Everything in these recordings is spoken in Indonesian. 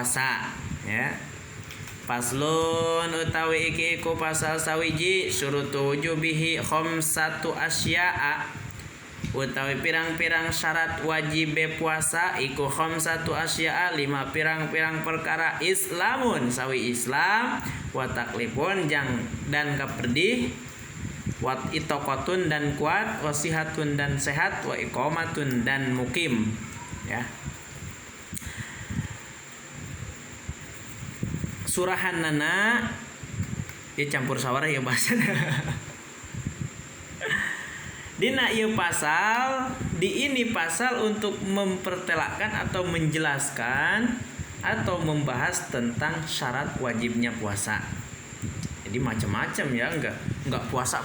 puasa ya. Paslun utawi iki iku pasal sawiji syurutu wujubihi khamsatu asya'a utawi pirang-pirang syarat wajib puasa iku khamsatu asya'a 5 pirang-pirang perkara islamun sawi Islam wa taklifun dan kaperdih wa itaqatun dan kuat wasihatun dan sehat wa iqamatun dan mukim ya. Surahanana ya campur sawara ya bahasa. Dina ieu pasal di ini pasal untuk mempertelakkan atau menjelaskan atau membahas tentang syarat wajibnya puasa. Jadi macam-macam ya, enggak puasa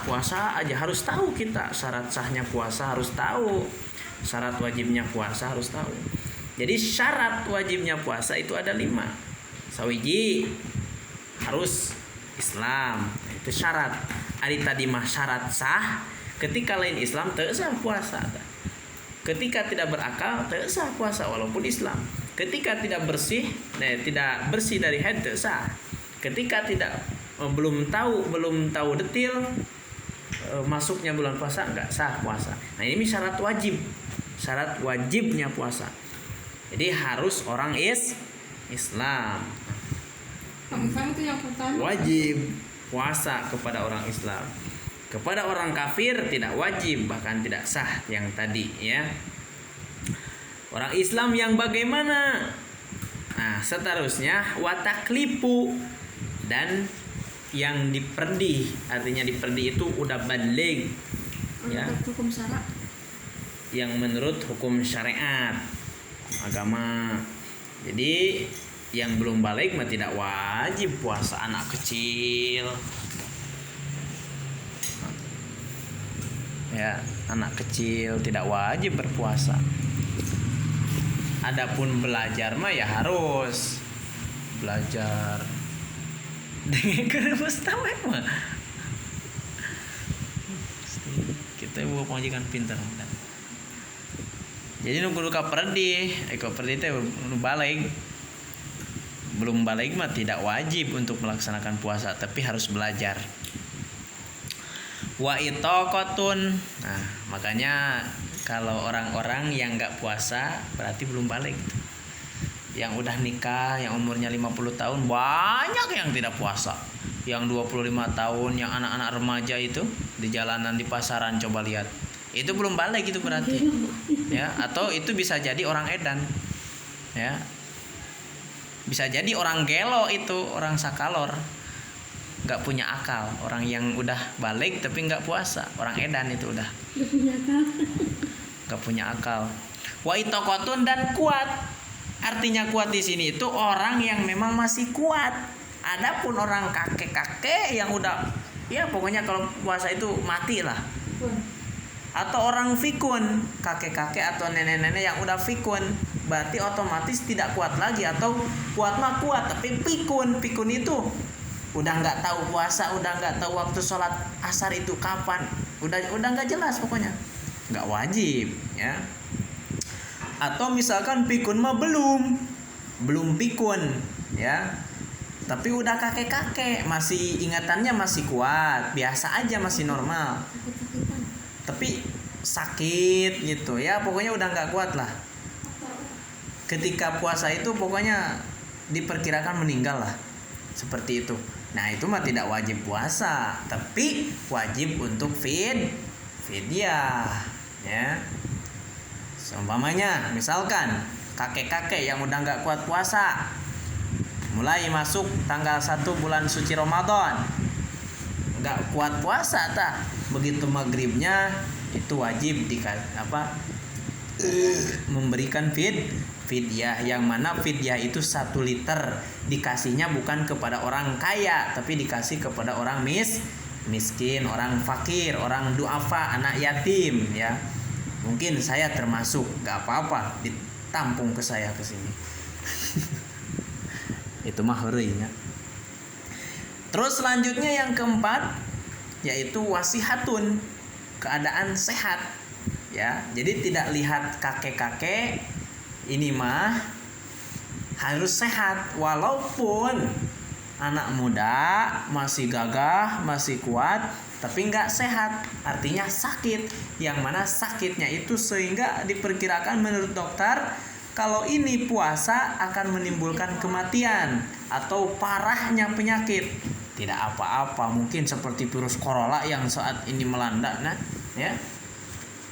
aja, harus tahu kita syarat sahnya puasa, harus tahu syarat wajibnya puasa, harus tahu. Jadi syarat wajibnya puasa itu ada 5. Sawiji harus Islam, itu syarat. Ari tadi mah syarat sah, ketika lain Islam teu sah puasa. Ketika tidak berakal teu sah puasa walaupun Islam. Ketika tidak bersih dari haid teu sah. Ketika belum tahu detil masuknya bulan puasa enggak sah puasa. Nah, ini syarat wajibnya puasa. Jadi harus orang Islam. Itu yang pertama. Wajib puasa kepada orang Islam. Kepada orang kafir tidak wajib, bahkan tidak sah yang tadi ya. Orang Islam yang bagaimana? Nah, seterusnya wataklipu dan yang diperdih, artinya diperdih itu udah baligh ya. Hukum syara. Yang menurut hukum syariat agama. Jadi yang belum balik mah tidak wajib puasa, anak kecil. Ya, anak kecil tidak wajib berpuasa. Adapun belajar mah ya harus belajar. Dengan mustahil mah. Kita bawa pengajian pintar. Jadi nu kudu kaperdi, teh balik. Belum balik mah tidak wajib untuk melaksanakan puasa, tapi harus belajar. Wa itaqatun. Nah, makanya kalau orang-orang yang enggak puasa berarti belum balik. Yang udah nikah, yang umurnya 50 tahun banyak yang tidak puasa. Yang 25 tahun, yang anak-anak remaja itu di jalanan, di pasaran, coba lihat. Itu belum balik itu berarti. Ya, atau itu bisa jadi orang edan. Ya. Bisa jadi orang gelo itu, orang sakalor. Enggak punya akal, orang yang udah balik tapi enggak puasa, orang edan itu udah. Enggak punya akal. Wa itaqatun dan kuat. Artinya kuat di sini itu orang yang memang masih kuat. Adapun orang kakek-kakek yang udah ya pokoknya kalau puasa itu mati lah. Atau orang fikun, kakek-kakek atau nenek-nenek yang udah fikun, berarti otomatis tidak kuat lagi. Atau kuat mah kuat tapi pikun itu udah nggak tahu puasa, udah nggak tahu waktu sholat asar itu kapan, udah nggak jelas pokoknya, nggak wajib ya. Atau misalkan pikun mah belum pikun ya, tapi udah kakek-kakek, masih ingatannya masih kuat, biasa aja, masih normal, tapi sakit gitu ya, pokoknya udah nggak kuat lah. Ketika puasa itu pokoknya diperkirakan meninggal lah, seperti itu. Nah, itu mah tidak wajib puasa, tapi wajib untuk fidyah ya. Seumpamanya misalkan kakek-kakek yang udah nggak kuat puasa, mulai masuk tanggal 1 bulan suci Ramadan, nggak kuat puasa begitu maghribnya itu wajib memberikan fidyah, yang mana fidyah itu 1 liter, dikasihnya bukan kepada orang kaya tapi dikasih kepada orang miskin, orang fakir, orang duafa, anak yatim ya. Mungkin saya termasuk, nggak apa-apa ditampung ke saya ke sini. Itu mah heureuy. Terus selanjutnya yang keempat yaitu wasihatun, keadaan sehat ya. Jadi tidak lihat kakek-kakek ini mah harus sehat. Walaupun anak muda masih gagah, masih kuat, tapi nggak sehat, artinya sakit. Yang mana sakitnya itu sehingga diperkirakan menurut dokter kalau ini puasa akan menimbulkan kematian atau parahnya penyakit. Tidak apa-apa, mungkin seperti virus corona yang saat ini melanda, nah, ya.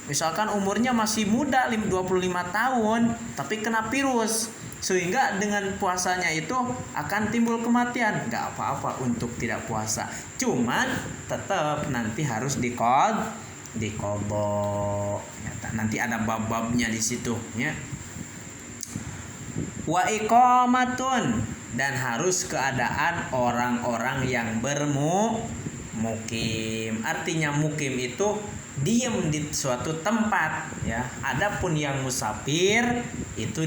Misalkan umurnya masih muda 25 tahun, tapi kena virus, sehingga dengan puasanya itu akan timbul kematian. Nggak apa-apa untuk tidak puasa, cuman tetap nanti harus dikodok ya, nanti ada bab-babnya di situ ya. Wa iqamatun, dan harus keadaan orang-orang yang bermukim. Artinya mukim itu diam di suatu tempat ya. Adapun yang musafir itu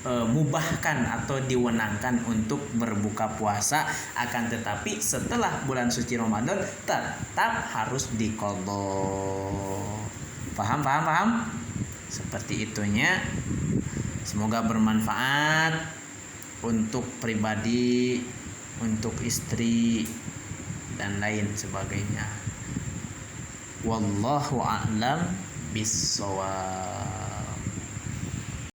mubahkan atau diwenangkan untuk berbuka puasa, akan tetapi setelah bulan suci Ramadan tetap harus diqadha. Paham? Seperti itunya. Semoga bermanfaat untuk pribadi, untuk istri dan lain sebagainya. Wallahu a'lam bissawab.